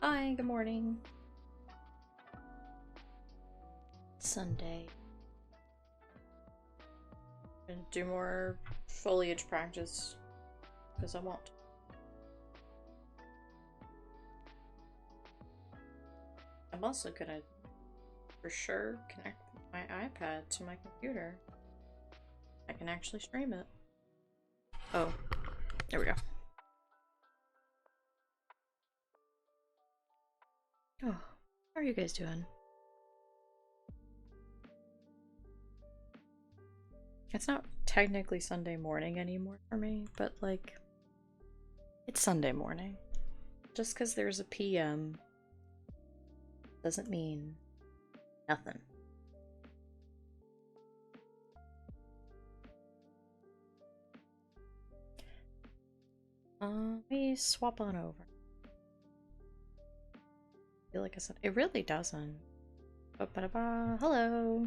Hi, good morning. Sunday. Gonna do more foliage practice because I want. I'm also gonna for sure connect my iPad to my computer. I can actually stream it. Oh, there we go. Oh, how are you guys doing? It's not technically Sunday morning anymore for me, but like, it's Sunday morning. Just because there's a PM doesn't mean nothing. Let me swap on over. I feel like I said it really doesn't. Ba-ba-da-ba. Hello.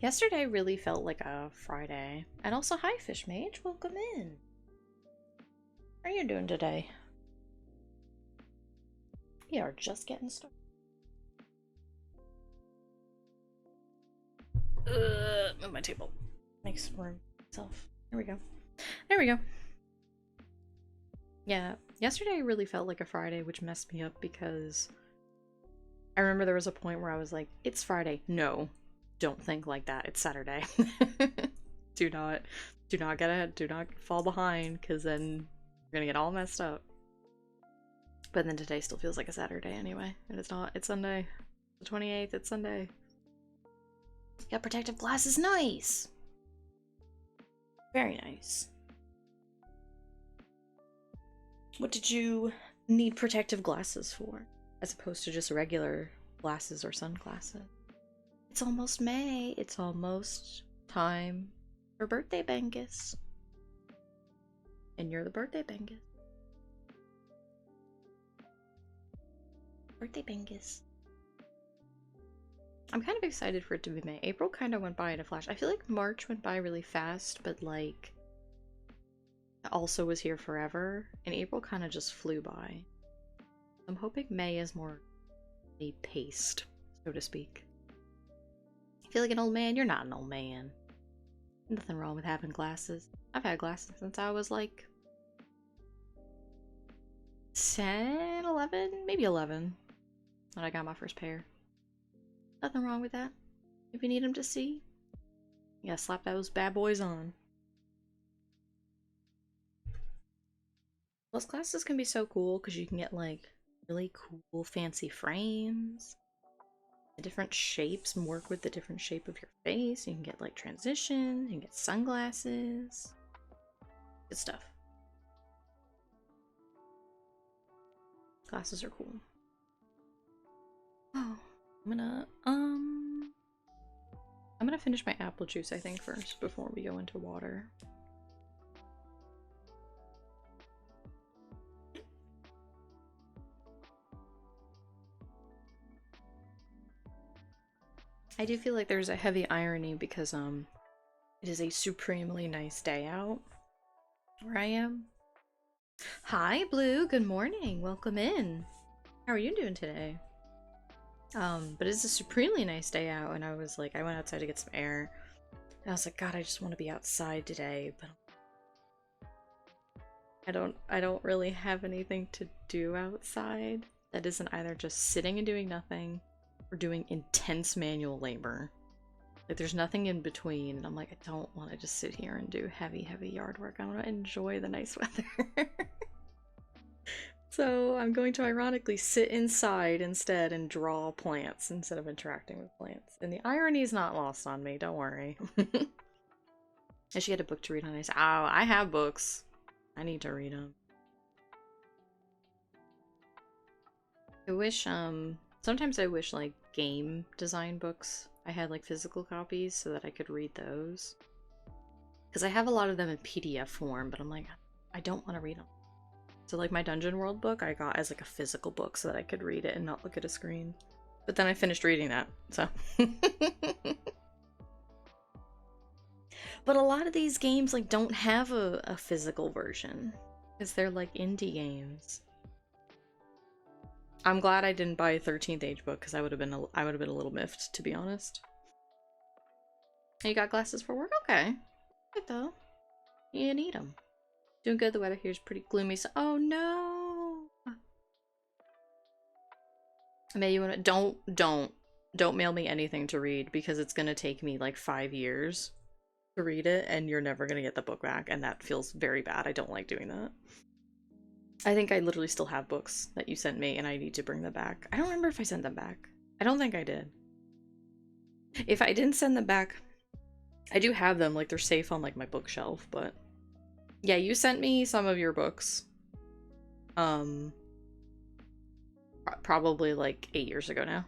Yesterday really felt like a Friday. And also, hi, Fish Mage. Welcome in. How are you doing today? We are just getting started. Move my table. Make some room for myself. There we go. There we go. Yeah, yesterday really felt like a Friday, which messed me up because I remember there was a point where I was like, it's Friday. No, don't think like that. It's Saturday. do not get ahead. Do not fall behind, because then you're gonna get all messed up. But then today still feels like a Saturday anyway, and it's not. It's Sunday. The 28th, it's Sunday. Got protective glasses, nice! Very nice. What did you need protective glasses for, as opposed to just regular glasses or sunglasses? It's almost May. It's almost time for birthday Bengus. And you're the birthday Bengus. Birthday Bengus. I'm kind of excited for it to be May. April kind of went by in a flash. I feel like March went by really fast, but like also was here forever, and April kind of just flew by. I'm hoping May is more paced, so to speak. You feel like an old man? You're not an old man. Nothing wrong with having glasses. I've had glasses since I was like 10, 11, maybe 11 when I got my first pair. Nothing wrong with that. If you need them to see, you gotta slap those bad boys on. Plus, glasses can be so cool because you can get like really cool fancy frames, the different shapes, and work with the different shape of your face. You can get like transitions, you can get sunglasses. Good stuff. Glasses are cool. Oh, I'm gonna finish my apple juice, I think, first before we go into water. I do feel like there's a heavy irony because it is a supremely nice day out where I am. Hi Blue, good morning. Welcome in. How are you doing today? But it's a supremely nice day out, and I was like, I went outside to get some air. And I was like, God, I just want to be outside today, but I don't really have anything to do outside that isn't either just sitting and doing nothing or doing intense manual labor. Like, there's nothing in between, and I'm like, I don't want to just sit here and do heavy yard work. I want to enjoy the nice weather. So I'm going to ironically sit inside instead and draw plants instead of interacting with plants. And the irony is not lost on me, don't worry. I should get a book to read on ice. Oh, I have books. I need to read them. I wish, sometimes I wish, like, game design books, I had, like, physical copies so that I could read those. Because I have a lot of them in PDF form, but I'm like, I don't want to read them. So, like, my Dungeon World book I got as, like, a physical book so that I could read it and not look at a screen. But then I finished reading that, so. But a lot of these games, like, don't have a physical version. Because they're, like, indie games. I'm glad I didn't buy a 13th age book because I would have been a little miffed, to be honest. You got glasses for work? Okay. Good though. You need them. Doing good. The weather here is pretty gloomy. So, oh no. May you wanna don't mail me anything to read because it's gonna take me like 5 years to read it, and you're never gonna get the book back, and that feels very bad. I don't like doing that. I think I literally still have books that you sent me, and I need to bring them back. I don't remember if I sent them back. I don't think I did. If I didn't send them back, I do have them, like they're safe on like my bookshelf, but yeah, you sent me some of your books. Probably like 8 years ago now.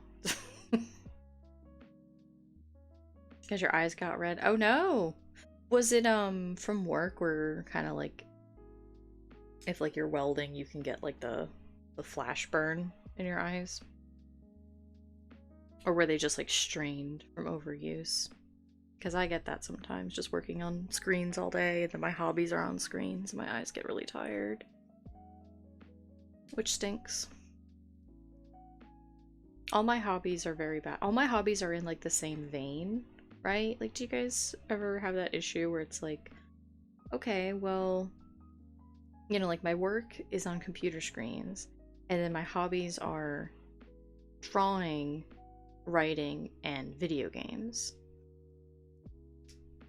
Because your eyes got red. Oh no! Was it from work where kind of like if like you're welding you can get like the flash burn in your eyes? Or were they just like strained from overuse? Because I get that sometimes, just working on screens all day, and then my hobbies are on screens, my eyes get really tired. Which stinks. All my hobbies are very bad. All my hobbies are in like the same vein, right? Like, do you guys ever have that issue where it's like, okay, well, you know, like my work is on computer screens, and then my hobbies are drawing, writing, and video games,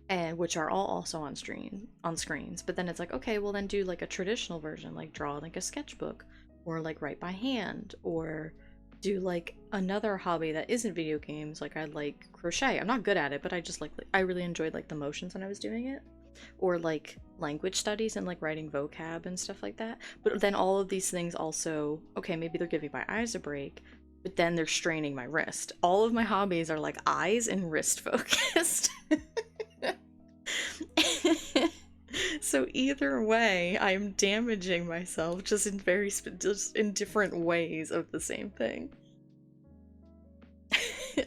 and which are all also on screens. But then it's like, okay, well then do like a traditional version, like draw like a sketchbook, or like write by hand, or do like another hobby that isn't video games. Like I like crochet. I'm not good at it, but I really enjoyed like the motions when I was doing it. Or like language studies and like writing vocab and stuff like that. But then all of these things also, okay, maybe they're giving my eyes a break, but then they're straining my wrist. All of my hobbies are like eyes and wrist focused. So either way, I'm damaging myself just in just in different ways of the same thing.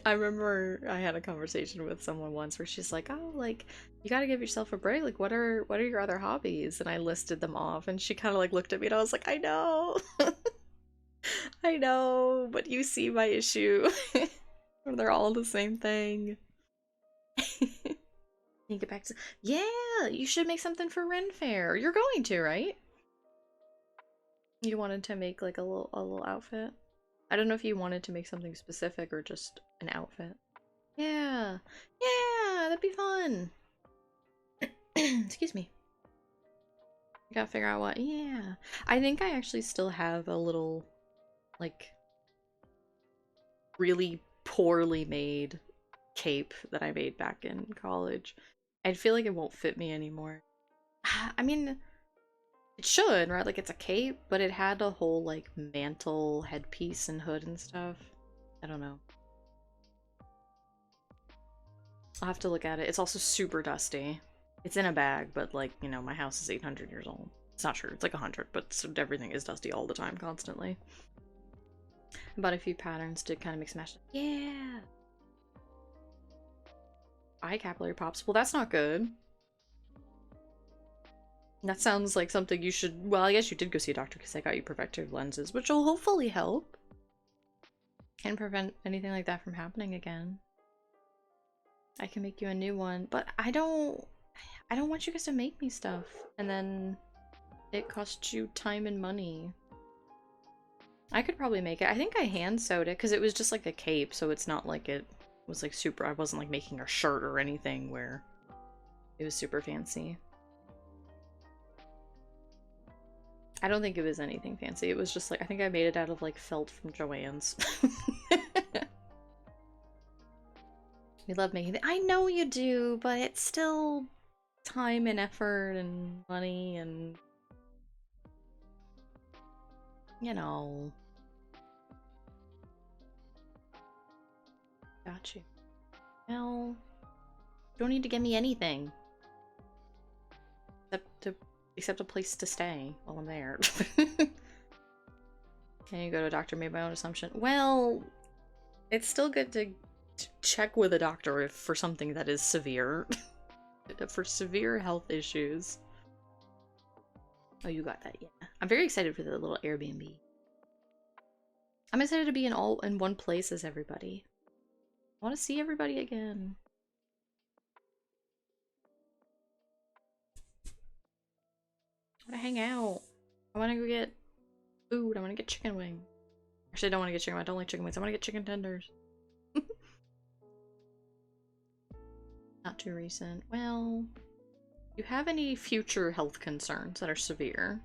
I remember I had a conversation with someone once where she's like, "Oh, like you got to give yourself a break. Like what are your other hobbies?" And I listed them off, and she kind of like looked at me, and I was like, "I know." I know, but you see my issue. They're all the same thing. You get back to yeah, you should make something for Ren Fair. You're going to, right? You wanted to make like a little outfit. I don't know if you wanted to make something specific or just an outfit. Yeah, yeah, that'd be fun. Excuse me. I gotta figure out what. Yeah, I think I actually still have a little, like, really poorly made cape that I made back in college. I feel like it won't fit me anymore. I mean, it should, right? Like, it's a cape, but it had a whole, like, mantle, headpiece, and hood and stuff. I don't know. I'll have to look at it. It's also super dusty. It's in a bag, but, like, you know, my house is 800 years old. It's not true. It's like 100, but everything is dusty all the time, constantly. I bought a few patterns to kind of mix and match. Yeah! Eye capillary pops. Well, that's not good. That sounds like something you should... Well, I guess you did go see a doctor because I got you protective lenses, which will hopefully help. And prevent anything like that from happening again. I can make you a new one, but I don't want you guys to make me stuff, and then it costs you time and money. I could probably make it. I think I hand sewed it because it was just like a cape, so it's not like it was like super... I wasn't like making a shirt or anything where it was super fancy. I don't think it was anything fancy. It was just like, I think I made it out of like felt from Joann's. We love making it. I know you do, but it's still time and effort and money and, you know. Got you. Well, don't need to give me anything. Except a place to stay while I'm there. Can you go to a doctor? Made my own assumption. Well, it's still good to check with a doctor if for something that is severe. For severe health issues. Oh, you got that, yeah. I'm very excited for the little Airbnb. I'm excited to be in all in one place as everybody. I want to see everybody again. I want to hang out. I want to go get food. I want to get chicken wings. Actually, I don't want to get chicken wings. I don't like chicken wings. I want to get chicken tenders. Not too recent. Well, do you have any future health concerns that are severe?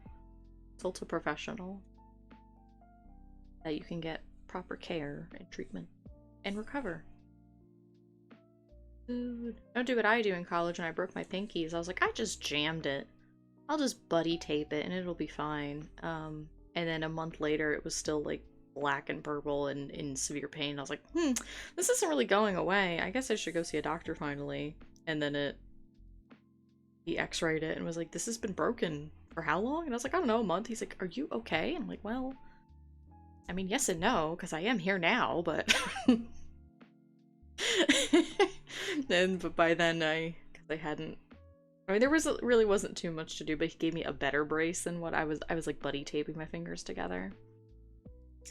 Consult a professional. That you can get proper care and treatment and recover. Food. Don't do what I do in college when I broke my pinkies. I was like, I just jammed it. I'll just buddy tape it and it'll be fine. And then a month later, it was still like black and purple and in severe pain. I was like, this isn't really going away. I guess I should go see a doctor finally. And then he x-rayed it and was like, this has been broken for how long? And I was like, I don't know, a month. He's like, are you okay? And I'm like, well, I mean, yes and no, because I am here now, but... but by then because I hadn't... I mean, really wasn't too much to do, but he gave me a better brace than what I was like buddy taping my fingers together.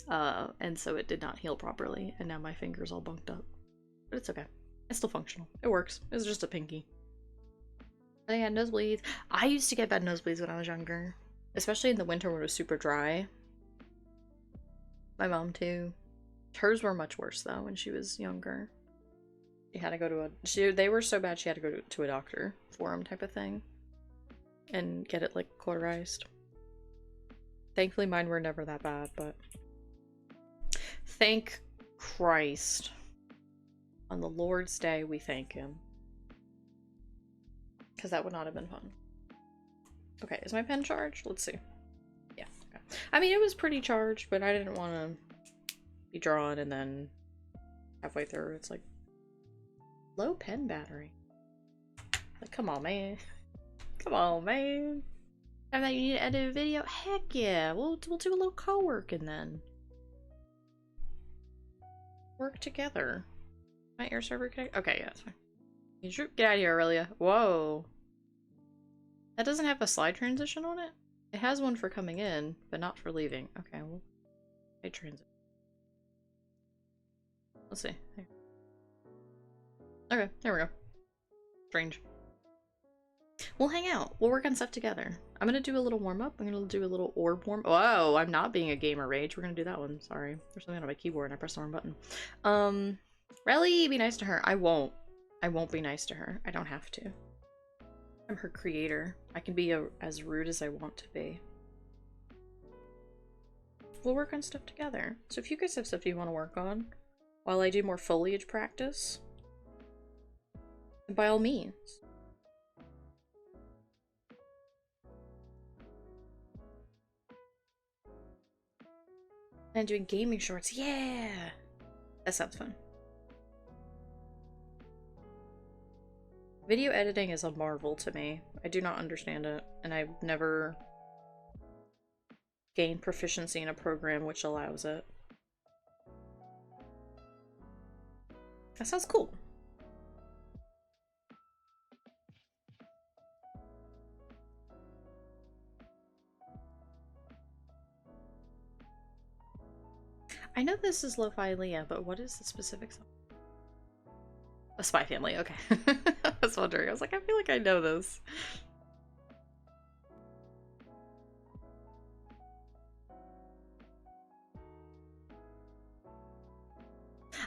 And so it did not heal properly, and now my finger's all bunked up. But it's okay. It's still functional. It works. It was just a pinky. I had nosebleeds. I used to get bad nosebleeds when I was younger. Especially in the winter when it was super dry. My mom too. Hers were much worse though when she was younger. She had to go to they were so bad she had to go to a doctor for them type of thing. And get it like cauterized. Thankfully mine were never that bad, but thank Christ. On the Lord's Day we thank him. Because that would not have been fun. Okay, is my pen charged? Let's see. Yeah, okay. I mean, it was pretty charged, but I didn't want to be drawn and then halfway through it's like, low pen battery. Like, come on, man. Come on, man. And that you need to edit a video? Heck yeah. We'll do a little co-working then. Work together. My air server connect? Okay, yeah, that's fine. Get out of here, Aurelia. Whoa. That doesn't have a slide transition on it? It has one for coming in, but not for leaving. Okay, well, slide transition. Let's see. Here. Okay, there we go. Strange. We'll hang out. We'll work on stuff together. I'm gonna do a little warm-up. I'm gonna do a little orb warm. Whoa, I'm not being a gamer rage. We're gonna do that one. Sorry. There's something on my keyboard and I pressed the wrong button. Relly, be nice to her. I won't. I won't be nice to her. I don't have to. I'm her creator. I can be as rude as I want to be. We'll work on stuff together. So if you guys have stuff you want to work on, while I do more foliage practice, then by all means. And doing gaming shorts. Yeah! That sounds fun. Video editing is a marvel to me. I do not understand it, and I've never gained proficiency in a program which allows it. That sounds cool. I know this is Lo-Fi Leah, but what is the specific song? A Spy Family, okay. I was wondering. I was like, I feel like I know this.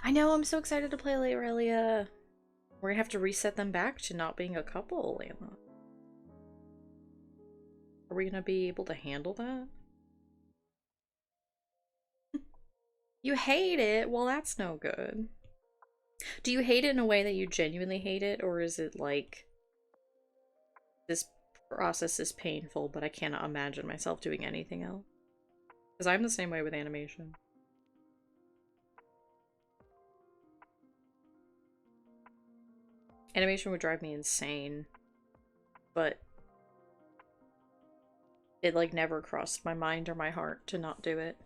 I know, I'm so excited to play Aurelia. We're gonna have to reset them back to not being a couple, Alma. Are we gonna be able to handle that? You hate it? Well, that's no good. Do you hate it in a way that you genuinely hate it, or is it like, this process is painful, but I cannot imagine myself doing anything else? Because I'm the same way with animation. Animation would drive me insane, but it like never crossed my mind or my heart to not do it.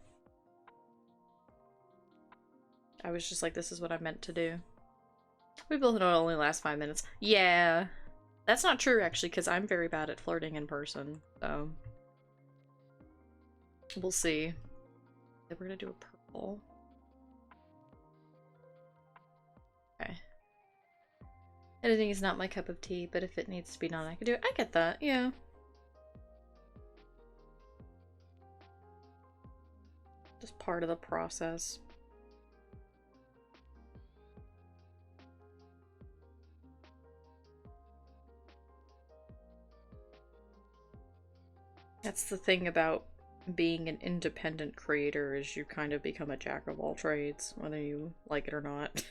I was just like, this is what I'm meant to do. We both know it only lasts 5 minutes. Yeah. That's not true, actually, because I'm very bad at flirting in person, so... We'll see. Then we're gonna do a purple. full. Okay. Editing is not my cup of tea, but if it needs to be done, I can do it. I get that, yeah. Just part of the process. That's the thing about being an independent creator, is you kind of become a jack of all trades, whether you like it or not.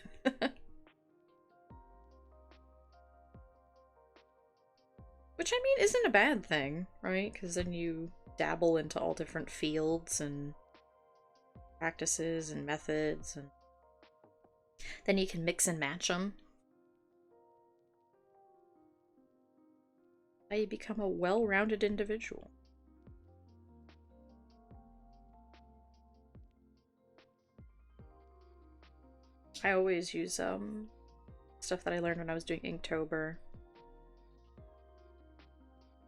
Which, I mean, isn't a bad thing, right? Because then you dabble into all different fields and practices and methods, and then you can mix and match them. Now you become a well-rounded individual. I always use stuff that I learned when I was doing Inktober.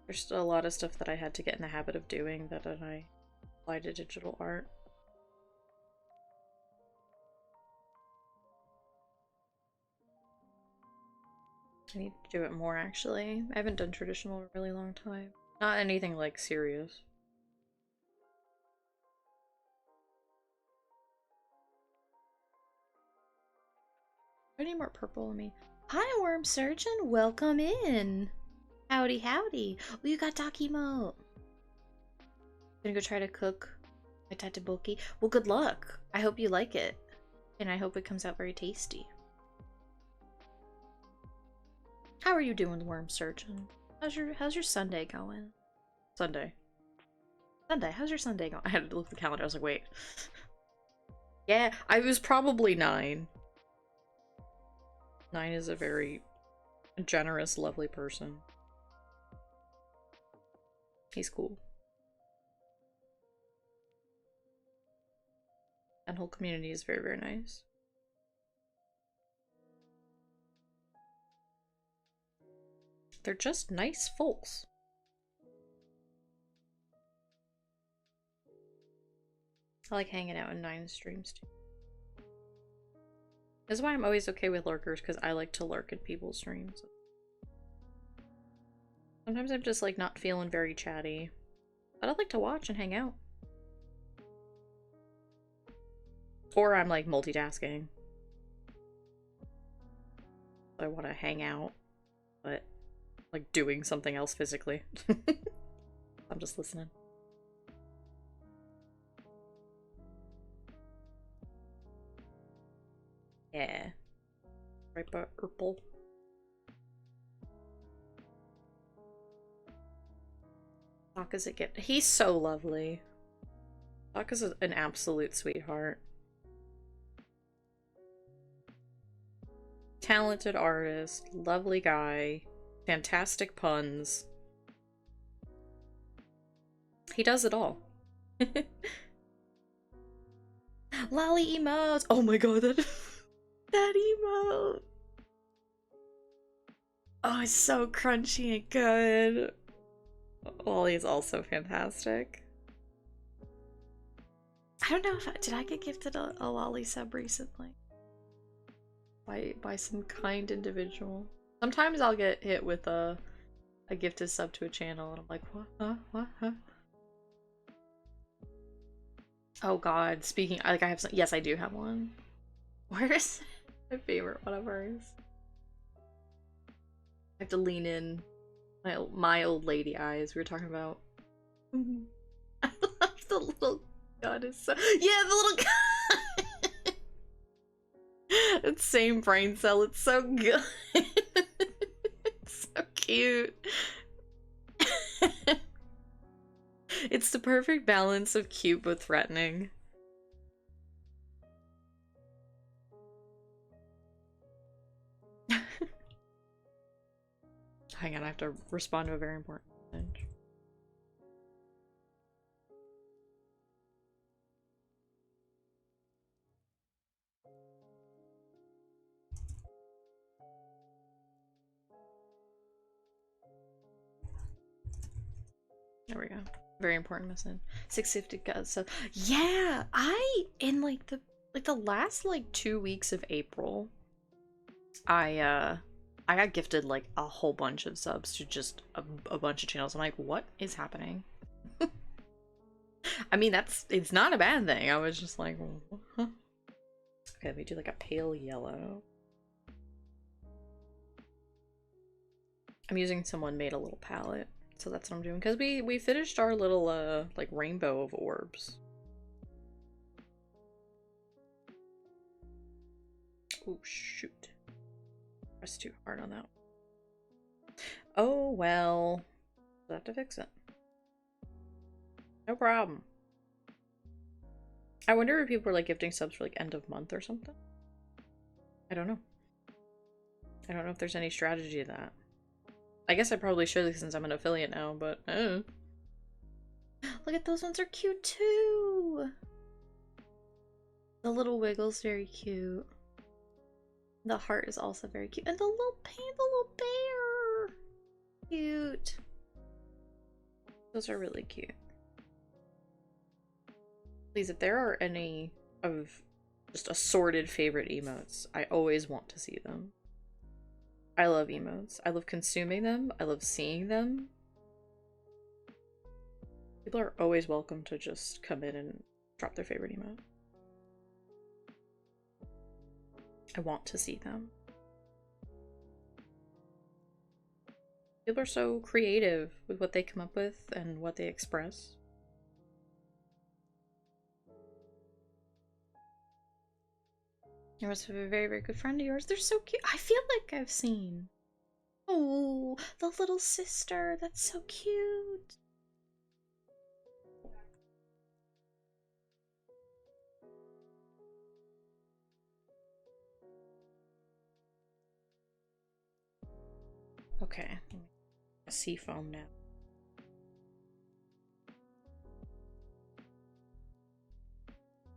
There's a lot of stuff that I had to get in the habit of doing that I applied to digital art. I need to do it more, actually. I haven't done traditional in a really long time. Not anything, like, serious. I need more purple in me. Hi, Worm Surgeon! Welcome in! Howdy, howdy! Oh, you got Doc Emote! Gonna go try to cook my tteokbokki. Well, good luck! I hope you like it. And I hope it comes out very tasty. How are you doing, Worm Surgeon? How's your Sunday going? Sunday, how's your Sunday going? I had to look at the calendar, I was like, wait. Yeah, I was probably 9. 9 is a very generous, lovely person. He's cool. And whole community is very, very nice. They're just nice folks. I like hanging out in 9 streams too. This is why I'm always okay with lurkers, because I like to lurk at people's streams. Sometimes I'm just like not feeling very chatty, but I like to watch and hang out. Or I'm like multitasking. I want to hang out, but like doing something else physically. I'm just listening. Yeah. Right, but purple. Sokka's a gift. He's so lovely. Sokka's an absolute sweetheart. Talented artist, lovely guy, fantastic puns. He does it all. Lolly emotes! Oh my god, that emote! Oh, it's so crunchy and good. Lolly's also fantastic. I don't know if did I get gifted a Lolly sub recently? By some kind individual. Sometimes I'll get hit with a gifted sub to a channel and I'm like, what? Huh? Oh god, speaking, like I have some, yes I do have one. Where is my favorite one of hers? I have to lean in. My old lady eyes we were talking about. I love the little god, is so, yeah, the little god. It's same brain cell, it's so good. It's so cute. It's the perfect balance of cute but threatening. Hang on, I have to respond to a very important message. There we go. Very important message. 650 guys. So yeah, in the last like 2 weeks of April, I got gifted like a whole bunch of subs to just a bunch of channels. I'm like, what is happening? I mean, it's not a bad thing. I was just like, huh? Okay, we do like a pale yellow. I'm using someone made a little palette, so that's what I'm doing. Because we finished our little like rainbow of orbs. Oh shoot. Press too hard on that one. Oh well. We'll have to fix it. No problem. I wonder if people are like gifting subs for like end of month or something. I don't know. I don't know if there's any strategy to that. I guess I probably should since I'm an affiliate now, but look at those ones are cute too. The little wiggle's very cute. The heart is also very cute. And the little bear. Cute. Those are really cute. Please, if there are any of just assorted favorite emotes, I always want to see them. I love emotes. I love consuming them. I love seeing them. People are always welcome to just come in and drop their favorite emote. I want to see them. People are so creative with what they come up with and what they express. There was a very, very good friend of yours. They're so cute. I feel like I've seen. Oh, the little sister. That's so cute. Okay. A seafoam now.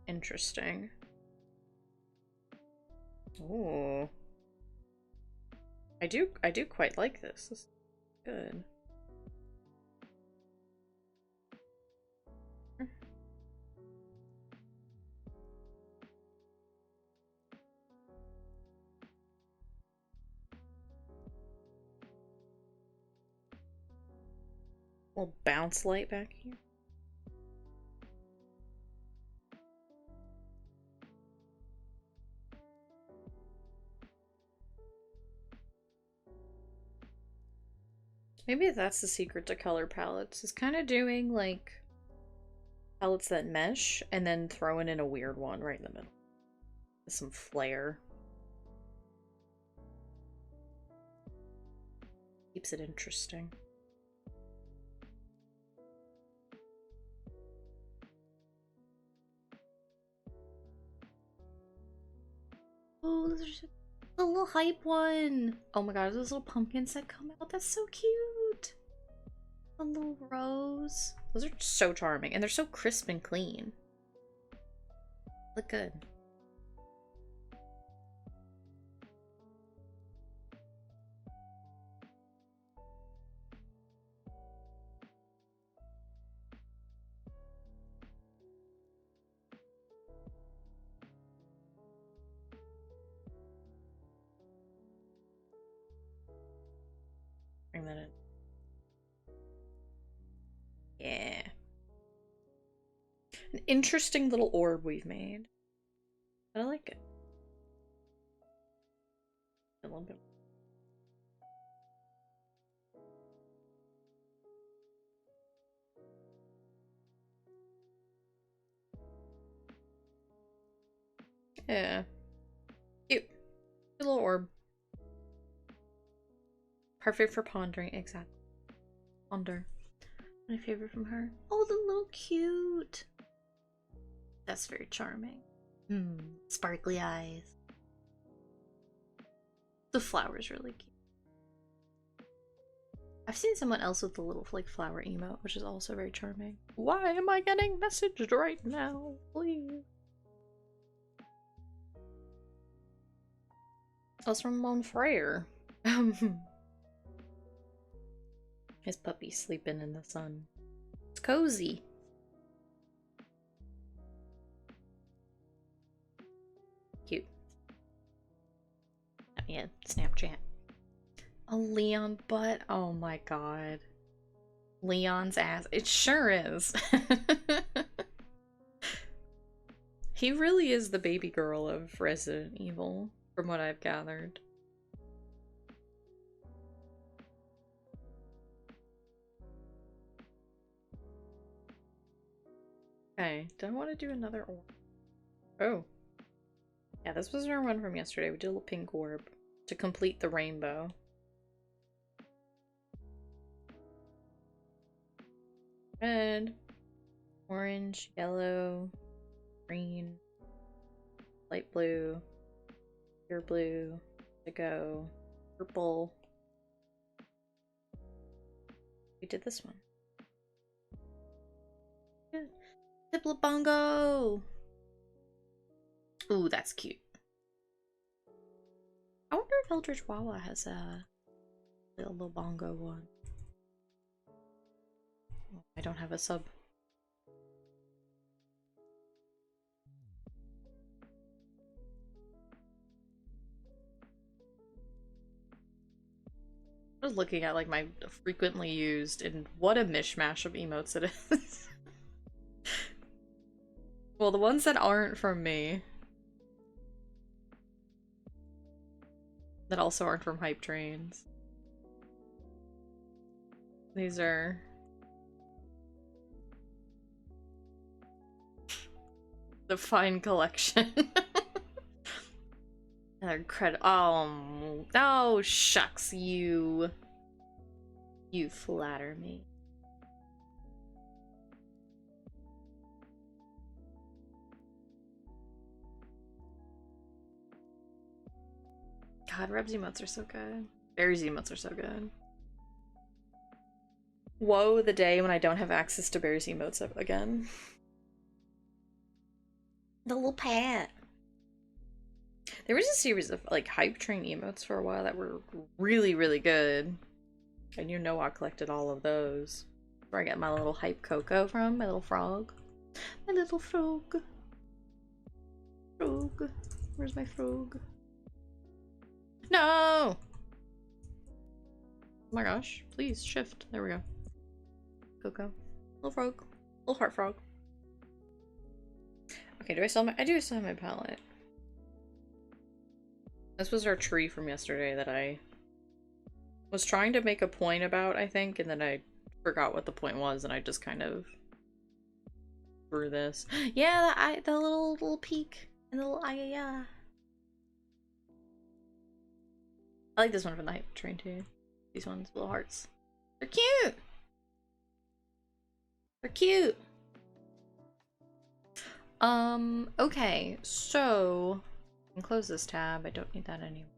Interesting. Oh. I do quite like this. This is good. Little bounce light back here. Maybe that's the secret to color palettes, is kind of doing like palettes that mesh and then throwing in a weird one right in the middle. With some flair. Keeps it interesting. Oh, there's a little hype one. Oh my god, those little pumpkins that come out. That's so cute. A little rose. Those are so charming. And they're so crisp and clean. Look good. Bring that in. Yeah. An interesting little orb we've made. I like it. A little bit. Yeah. Cute. Good little orb. Perfect for pondering. Exactly. Ponder. My favorite from her. Oh, the little cute. That's very charming. Sparkly eyes. The flower's really cute. I've seen someone else with the little like flower emote, which is also very charming. Why am I getting messaged right now? Please. That's from Monfrere. His puppy's sleeping in the sun. It's cozy. Cute. Oh, yeah, Snapchat. A Leon butt? Oh my god. Leon's ass. It sure is. He really is the baby girl of Resident Evil, from what I've gathered. Okay, do I want to do another orb? Oh. Yeah, this was our one from yesterday. We did a little pink orb to complete the rainbow. Red, orange, yellow, green, light blue, pure blue, to go, purple. We did this one. Good. Diplo bongo! Ooh, that's cute. I wonder if Eldritch Wawa has a little bongo one. I don't have a sub. I was looking at like my frequently used, and what a mishmash of emotes it is. Well, the ones that aren't from me, that also aren't from hype trains. These are the fine collection. Credit. Oh, shucks, you flatter me. God, Reb's emotes are so good. Barry's emotes are so good. Woe the day when I don't have access to Barry's emotes again. The little pat. There was a series of like hype train emotes for a while that were really, really good. And you know I collected all of those. Where I get my little hype cocoa from, my little frog. My little frog. Frog. Where's my frog? No! Oh my gosh. Please, shift. There we go. Cocoa. Little frog. Little heart frog. Okay, do I still have my- I do still have my palette. This was our tree from yesterday that I was trying to make a point about, I think, and then I forgot what the point was, and I just kind of threw this. Yeah, the little peak and the little yeah. I like this one from the hype train too. These ones, little hearts. They're cute. They're cute. Okay, so I can close this tab. I don't need that anymore.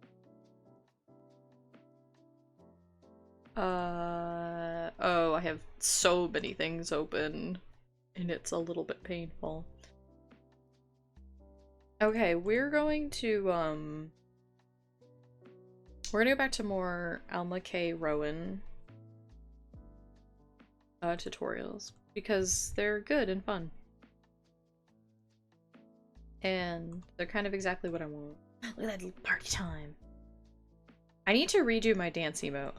Oh, I have so many things open, and it's a little bit painful. Okay, we're going to go back to more Alma K Rowan tutorials because they're good and fun. And they're kind of exactly what I want. Look at that little party time. I need to redo my dance emote.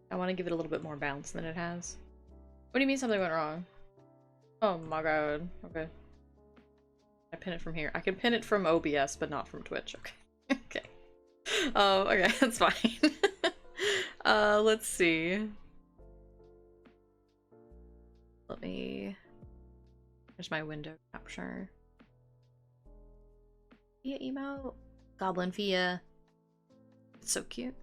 I want to give it a little bit more bounce than it has. What do you mean something went wrong? Oh my god. Okay. I pin it from here. I can pin it from OBS, but not from Twitch. Okay. Okay. Okay, that's fine. Let's see. Let me... There's my window capture. Fia emote. Goblin Fia. It's so cute.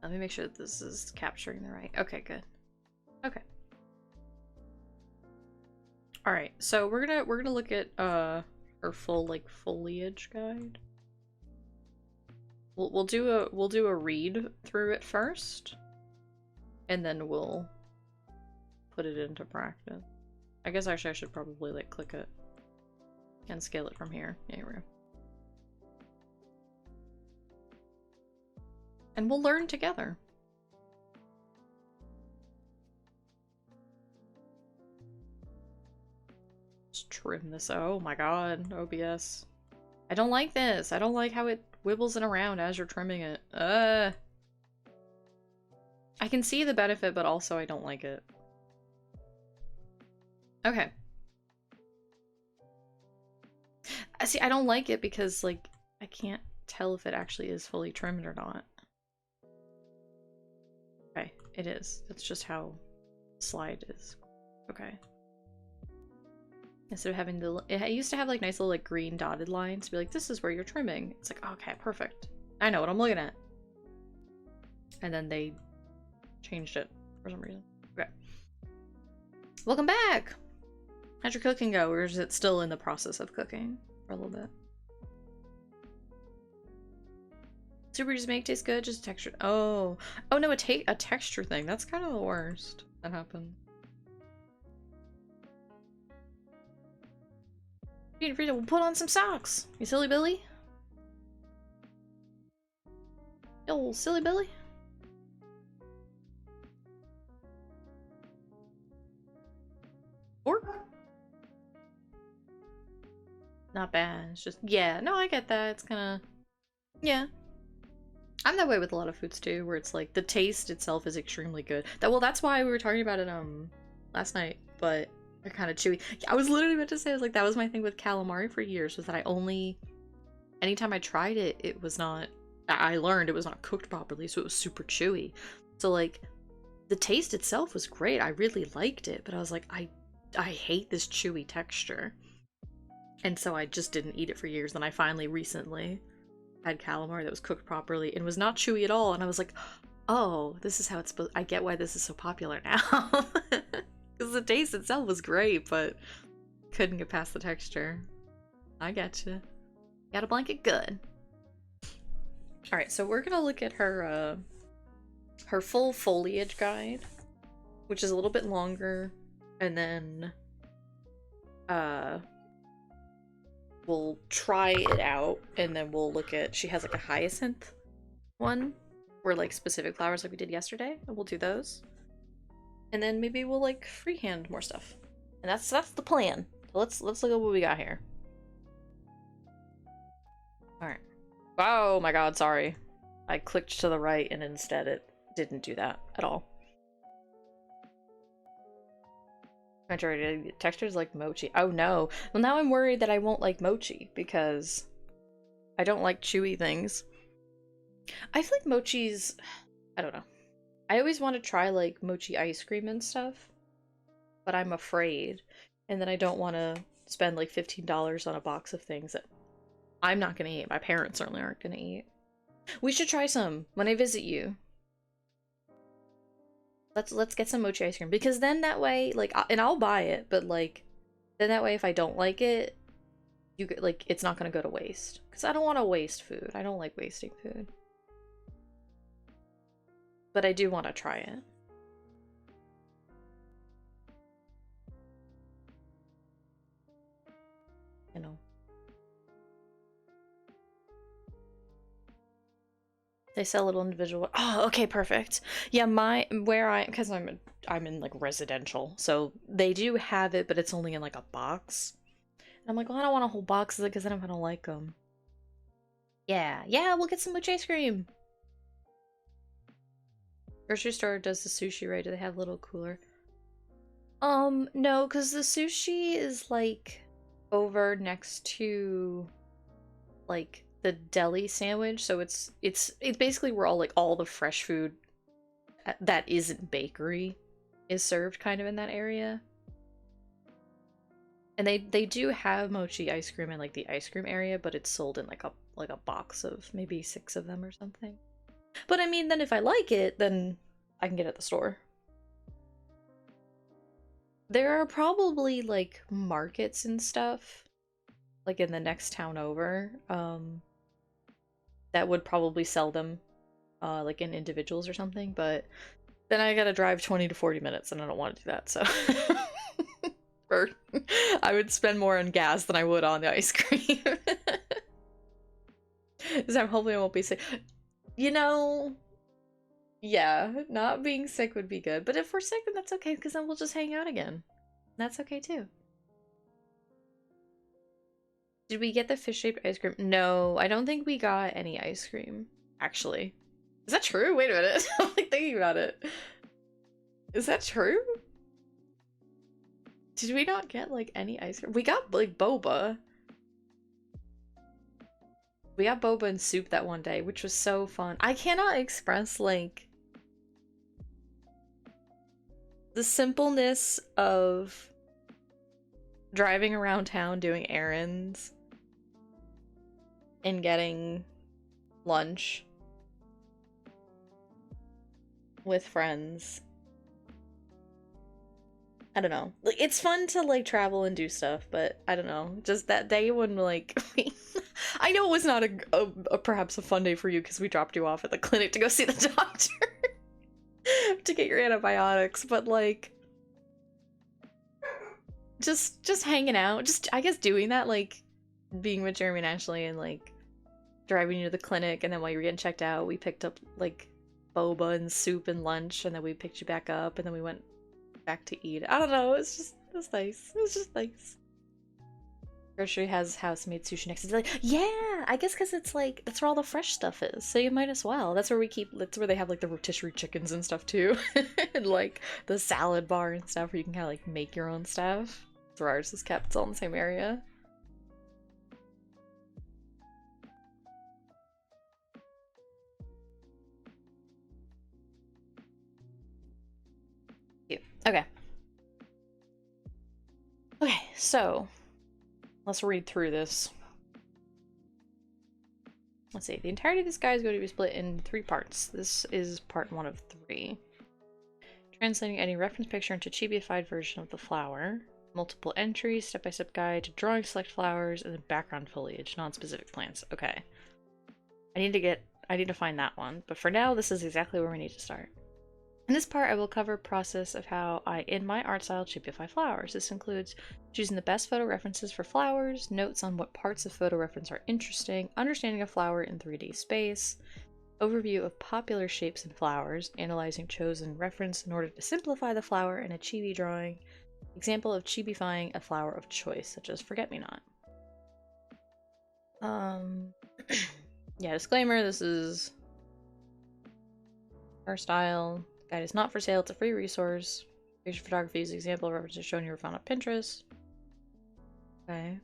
Let me make sure that this is capturing the right. Okay, good. Okay. All right, so we're gonna look at her full like foliage guide. We'll do a read through it first, and then we'll put it into practice. I guess actually I should probably like click it and scale it from here. Yeah, here we go. And we'll learn together. trim this. Oh my god, OBS. I don't like this. I don't like how it wibbles it around as you're trimming it. I can see the benefit, but also I don't like it. Okay. See, I don't like it because, like, I can't tell if it actually is fully trimmed or not. Okay, it is. That's just how slide is. Okay. Instead of having the, it used to have like nice little like green dotted lines to be like, this is where you're trimming. It's like, okay, perfect. I know what I'm looking at. And then they changed it for some reason. Okay. Welcome back! How'd your cooking go, or is it still in the process of cooking for a little bit? Super just make taste good, just texture. Oh no, a texture thing. That's kind of the worst that happened. We'll put on some socks. You silly Billy? Yo, silly Billy? Pork? Not bad. It's just, yeah, no, I get that. It's kind of, yeah. I'm that way with a lot of foods too, where it's like the taste itself is extremely good. Well, that's why we were talking about it last night, but they're kind of chewy. I was literally about to say, I was like, that was my thing with calamari for years, was that anytime I tried it, it was not, I learned it was not cooked properly, so it was super chewy. So like, the taste itself was great. I really liked it, but I was like, I hate this chewy texture. And so I just didn't eat it for years. Then I finally recently had calamari that was cooked properly and was not chewy at all. And I was like, oh, this is how it's supposed, I get why this is so popular now. Because the taste itself was great, but couldn't get past the texture. I getcha. Got a blanket good. Alright, so we're gonna look at her her full foliage guide, which is a little bit longer, and then we'll try it out, and then we'll look at, she has like a hyacinth one, where like specific flowers like we did yesterday, and we'll do those. And then maybe we'll like freehand more stuff. And that's the plan. So let's look at what we got here. Alright. Oh my god, sorry. I clicked to the right and instead it didn't do that at all. Majority textures like mochi. Oh no. Well, now I'm worried that I won't like mochi because I don't like chewy things. I feel like mochi's, I don't know. I always want to try like mochi ice cream and stuff, but I'm afraid. And then I don't want to spend like $15 on a box of things that I'm not gonna eat. My parents certainly aren't gonna eat. We should try some when I visit you. Let's get some mochi ice cream, because then that way, like, and I'll buy it, but like, then that way if I don't like it, like, it's not gonna go to waste. Because I don't want to waste food. I don't like wasting food. But I do want to try it. You know. They sell little individual. Oh, okay, perfect. Yeah, because I'm in like residential, so they do have it, but it's only in like a box. And I'm like, well, I don't want a whole box of it because then I'm gonna like them. Yeah, we'll get some mochi ice cream. Grocery store does the sushi, right? Do they have a little cooler? No, because the sushi is like over next to like the deli sandwich, so it's basically where all the fresh food that isn't bakery is served kind of in that area. And they do have mochi ice cream in like the ice cream area, but it's sold in like a box of maybe 6 of them or something. But I mean, then if I like it, then I can get it at the store. There are probably like markets and stuff like in the next town over that would probably sell them like in individuals or something, but then I gotta drive 20 to 40 minutes and I don't want to do that, so or I would spend more on gas than I would on the ice cream. Because I'm hoping I won't be sick. You know, yeah, not being sick would be good, but if we're sick then that's okay, because then we'll just hang out again. That's okay too. Did we get the fish-shaped ice cream? No, I don't think we got any ice cream, actually. Is that true? Wait a minute. I'm like thinking about it. Is that true? Did we not get like any ice cream? We got like boba. We got boba and soup that one day, which was so fun. I cannot express like the simpleness of driving around town doing errands and getting lunch with friends. I don't know. Like, it's fun to like travel and do stuff, but I don't know. Just that day when like I know it was not a perhaps a fun day for you because we dropped you off at the clinic to go see the doctor to get your antibiotics, but like just hanging out, just I guess doing that, like being with Jeremy and Ashley and like driving you to the clinic, and then while you were getting checked out, we picked up like boba and soup and lunch, and then we picked you back up, and then we went back to eat. I don't know, it was nice. It was just nice. Grocery has house-made sushi next to it. Like, yeah, I guess because it's like that's where all the fresh stuff is, so you might as well. That's where they have like the rotisserie chickens and stuff too, and like the salad bar and stuff where you can kind of like make your own stuff. That's where ours is kept. It's all in the same area. Cute. Okay. Okay, so let's read through this. Let's see. The entirety of this guide is going to be split in 3 parts. This is part 1 of 3. Translating any reference picture into chibified version of the flower. Multiple entries, step-by-step guide to drawing select flowers, and then background foliage, non-specific plants. Okay. I need to find that one. But for now, this is exactly where we need to start. In this part, I will cover a process of how I, in my art style, chipify flowers. This includes choosing the best photo references for flowers, notes on what parts of photo reference are interesting, understanding a flower in 3D space, overview of popular shapes and flowers, analyzing chosen reference in order to simplify the flower in a chibi drawing, example of chibifying a flower of choice, such as forget-me-not. Yeah, disclaimer, this is our style. Guide is not for sale, it's a free resource. Picture photography is an example of references shown you were found on Pinterest. Okay.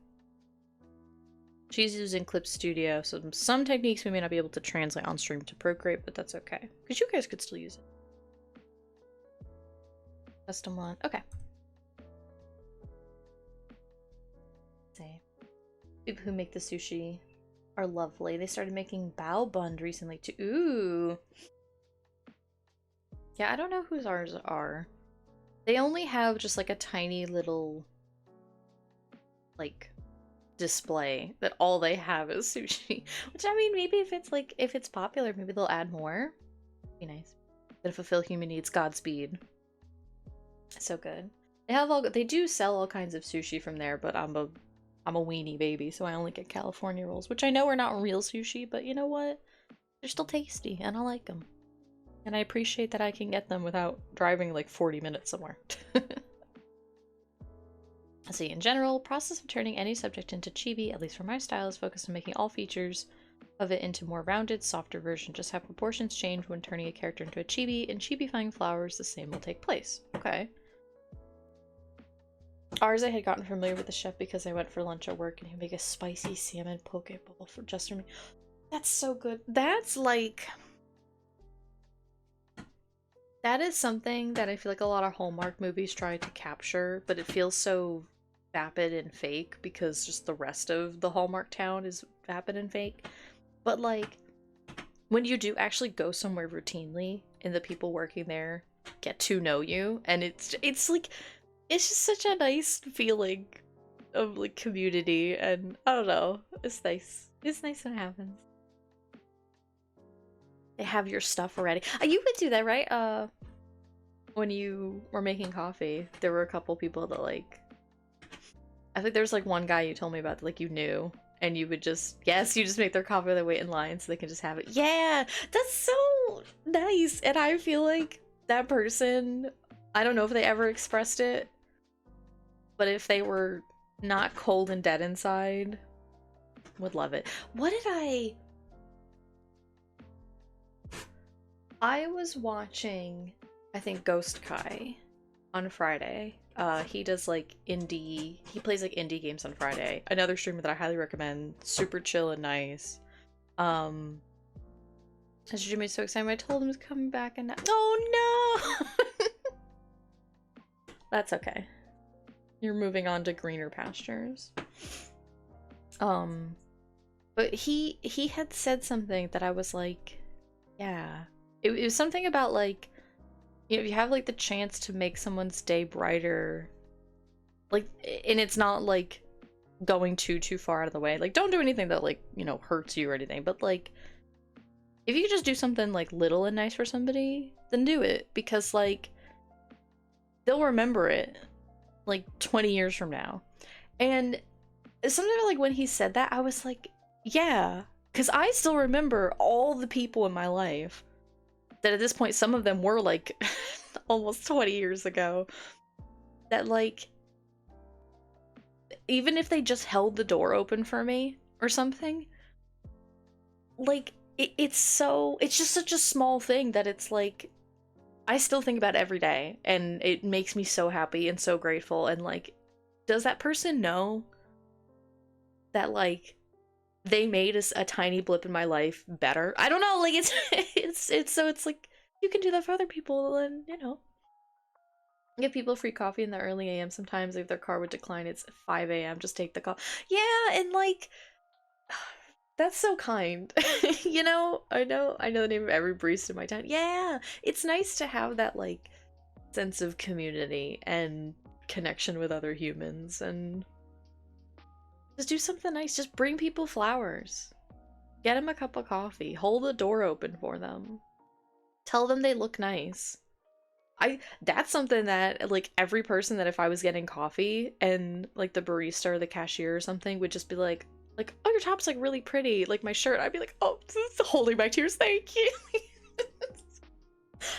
She's using Clip Studio, so some techniques we may not be able to translate on stream to Procreate, but that's okay. Because you guys could still use it. Custom one. Okay. Let's see. People who make the sushi are lovely. They started making bao bun recently too. Ooh. Yeah, I don't know whose ours are. They only have just like a tiny little like display that all they have is sushi. Which I mean, maybe if it's popular, maybe they'll add more. Be nice. But fulfill human needs, Godspeed. So good. They do sell all kinds of sushi from there, but I'm a weenie baby, so I only get California rolls, which I know are not real sushi, but you know what? They're still tasty, and I like them. And I appreciate that I can get them without driving like 40 minutes somewhere. Let's see, in general, process of turning any subject into chibi, at least for my style, is focused on making all features of it into more rounded, softer version. Just have proportions change when turning a character into a chibi. In chibifying flowers, the same will take place. Okay. Ours, I had gotten familiar with the chef because I went for lunch at work and he'd make a spicy salmon poke bowl for just for me. That's so good. That's like... That is something that I feel like a lot of Hallmark movies try to capture, but it feels so vapid and fake because just the rest of the Hallmark town is vapid and fake. But like, when you do actually go somewhere routinely and the people working there get to know you, and it's like, it's just such a nice feeling of like community, and I don't know, it's nice. It's nice when it happens. They have your stuff already. You would do that, right? When you were making coffee, there were a couple people that like... I think there's like one guy you told me about that like you knew, and you would just... Yes, you just make their coffee, they wait in line so they can just have it. Yeah! That's so nice! And I feel like that person... I don't know if they ever expressed it, but if they were not cold and dead inside, Would love it. What did I was watching, I think, Ghost Kai on Friday. He does like indie, he plays like indie games on Friday. Another streamer that I highly recommend. Super chill and nice. That streamer made me so excited. I told him he's coming back and oh no! That's okay. You're moving on to greener pastures. But he had said something that I was like, yeah. It was something about like, you know, if you have like the chance to make someone's day brighter, like, and it's not like going too far out of the way. Like, don't do anything that like, you know, hurts you or anything. But like, if you could just do something like little and nice for somebody, then do it, because like, they'll remember it like 20 years from now. And something like when he said that, I was like, yeah, because I still remember all the people in my life that at this point, some of them were like almost 20 years ago, that like, even if they just held the door open for me or something, like, it's just such a small thing that it's like, I still think about it every day, and it makes me so happy and so grateful. And like, does that person know that like they made a tiny blip in my life better? I don't know, like, it's like, you can do that for other people, and you know, give people free coffee in the early AM sometimes if their car would decline. It's 5 a.m. just take the call. Yeah, and like, that's so kind. You know, I know the name of every barista in my town. Yeah, it's nice to have that like sense of community and connection with other humans, and just do something nice. Just bring people flowers. Get them a cup of coffee. Hold the door open for them. Tell them they look nice. That's something that like every person that if I was getting coffee and like the barista or the cashier or something would just be like, oh, your top's like really pretty, like my shirt, I'd be like, oh, holding my tears, thank you.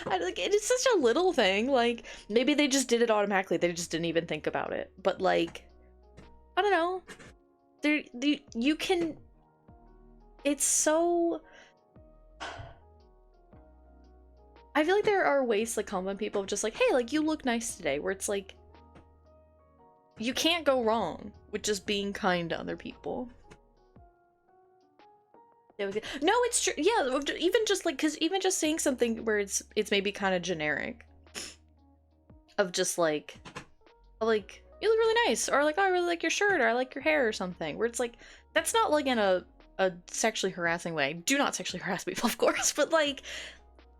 I like, it's such a little thing. Like, maybe they just did it automatically, they just didn't even think about it. But like, I don't know, you can, it's so, I feel like there are ways to like compliment people of just like, hey, like, you look nice today, where it's like, you can't go wrong with just being kind to other people. No, it's true. Yeah, even just like, because even just saying something where it's maybe kind of generic, of just like, you look really nice, or like, oh, I really like your shirt, or I like your hair, or something, where it's like, that's not like in a sexually harassing way. Do not sexually harass people, of course, but like,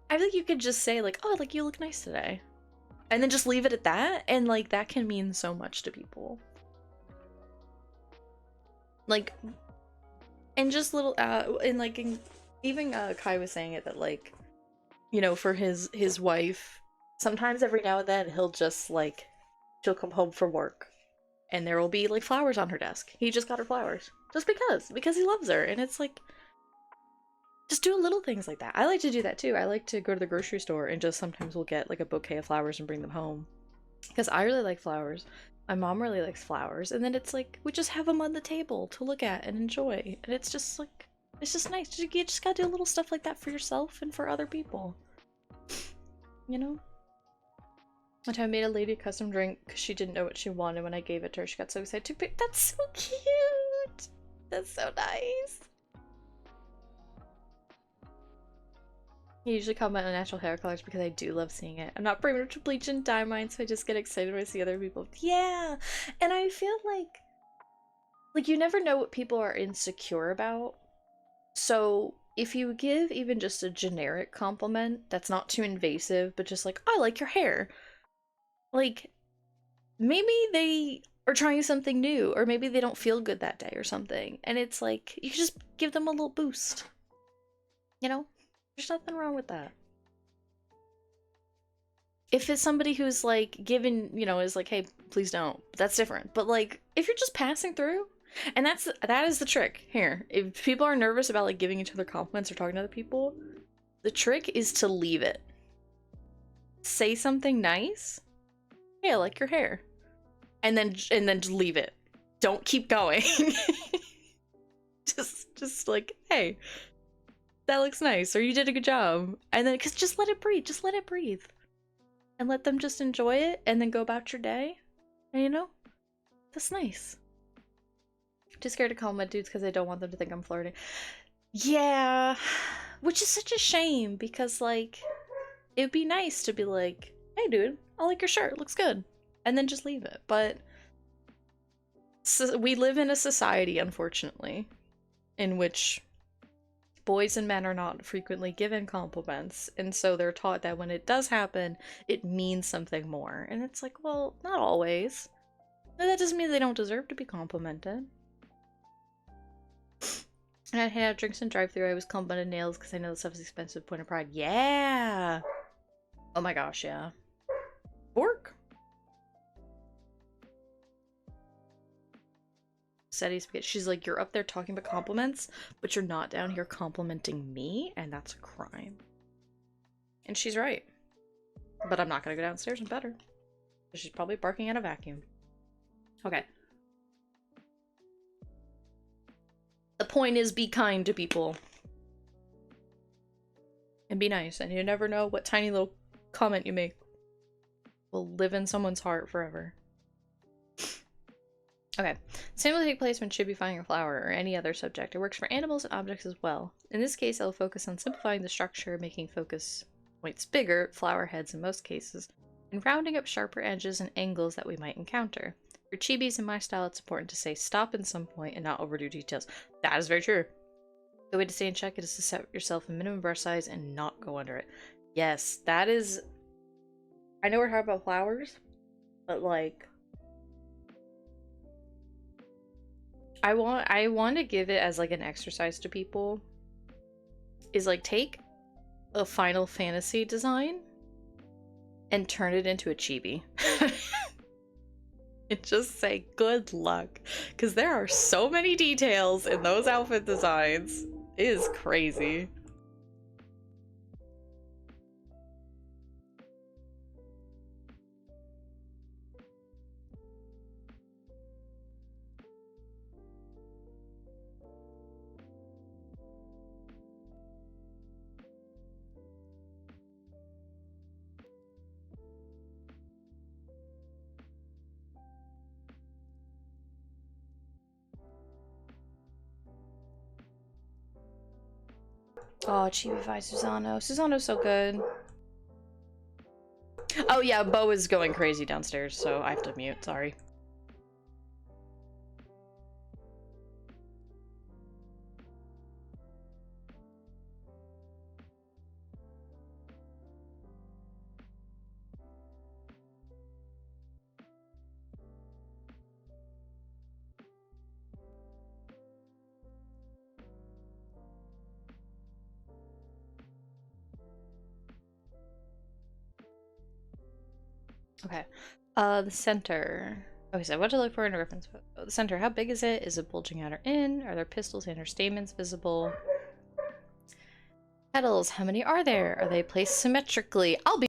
I think you could just say like, oh, like, you look nice today, and then just leave it at that, and like, that can mean so much to people. Like, and just little and like, even Kai was saying it, that like, you know, for his wife, sometimes every now and then he'll just like, she'll come home from work and there will be like flowers on her desk. He just got her flowers just because he loves her. And it's like, just do little things like that. I like to do that too. I like to go to the grocery store and just sometimes we'll get like a bouquet of flowers and bring them home, because I really like flowers. My mom really likes flowers, and then it's like, we just have them on the table to look at and enjoy, and it's just like, it's just nice. You just gotta do little stuff like that for yourself and for other people, you know? One time I made a lady a custom drink because she didn't know what she wanted. When I gave it to her, she got so excited to pick. That's so cute! That's so nice! I usually comment on natural hair colors because I do love seeing it. I'm not brave enough to bleach and dye mine, so I just get excited when I see other people. Yeah! And I feel like you never know what people are insecure about. So if you give even just a generic compliment that's not too invasive, but just like, I like your hair. Like, maybe they are trying something new, or maybe they don't feel good that day or something. And it's like, you can just give them a little boost. You know? There's nothing wrong with that. If it's somebody who's like giving, you know, is like, hey, please don't, that's different. But like, if you're just passing through, and that is the trick here. If people are nervous about like giving each other compliments or talking to other people, the trick is to leave it. Say something nice. Hey, I like your hair. And then just leave it. Don't keep going. just like, hey, that looks nice, or you did a good job. And then, cause just let it breathe, and let them just enjoy it, and then go about your day. And you know, that's nice. Too scared to compliment dudes because I don't want them to think I'm flirting. Yeah, which is such a shame because like, it'd be nice to be like, hey, dude, I like your shirt, it looks good, and then just leave it. But so we live in a society, unfortunately, in which boys and men are not frequently given compliments, and so they're taught that when it does happen, it means something more. And it's like, well, not always. That doesn't mean they don't deserve to be complimented. And I had drinks and drive-thru. I was complimented nails because I know the stuff is expensive. Point of pride. Yeah. Oh my gosh, yeah. Bork. She's like, you're up there talking about compliments, but you're not down here complimenting me, and that's a crime. And she's right. But I'm not gonna go downstairs and pet her. She's probably barking at a vacuum. Okay. The point is, be kind to people. And be nice, and you never know what tiny little comment you make will live in someone's heart forever. Okay. Same will take place when shibifying a flower or any other subject. It works for animals and objects as well. In this case, I'll focus on simplifying the structure, making focus points bigger, flower heads in most cases, and rounding up sharper edges and angles that we might encounter. For chibis in my style, it's important to say stop in some point and not overdo details. That is very true. The way to stay in check is to set yourself a minimum brush size and not go under it. Yes, that is... I know we're talking about flowers, but like... I want to give it as like an exercise to people. Is like take a Final Fantasy design and turn it into a chibi. And just say good luck. Because there are so many details in those outfit designs. It is crazy. Oh, Chibify Susano. Susano's so good. Oh yeah, Bo is going crazy downstairs, so I have to mute, sorry. Okay. The center. Okay, so what to look for in a reference photo. The center, how big is it? Is it bulging out or in? Are there pistils and or stamens visible? Petals, how many are there? Are they placed symmetrically? I'll be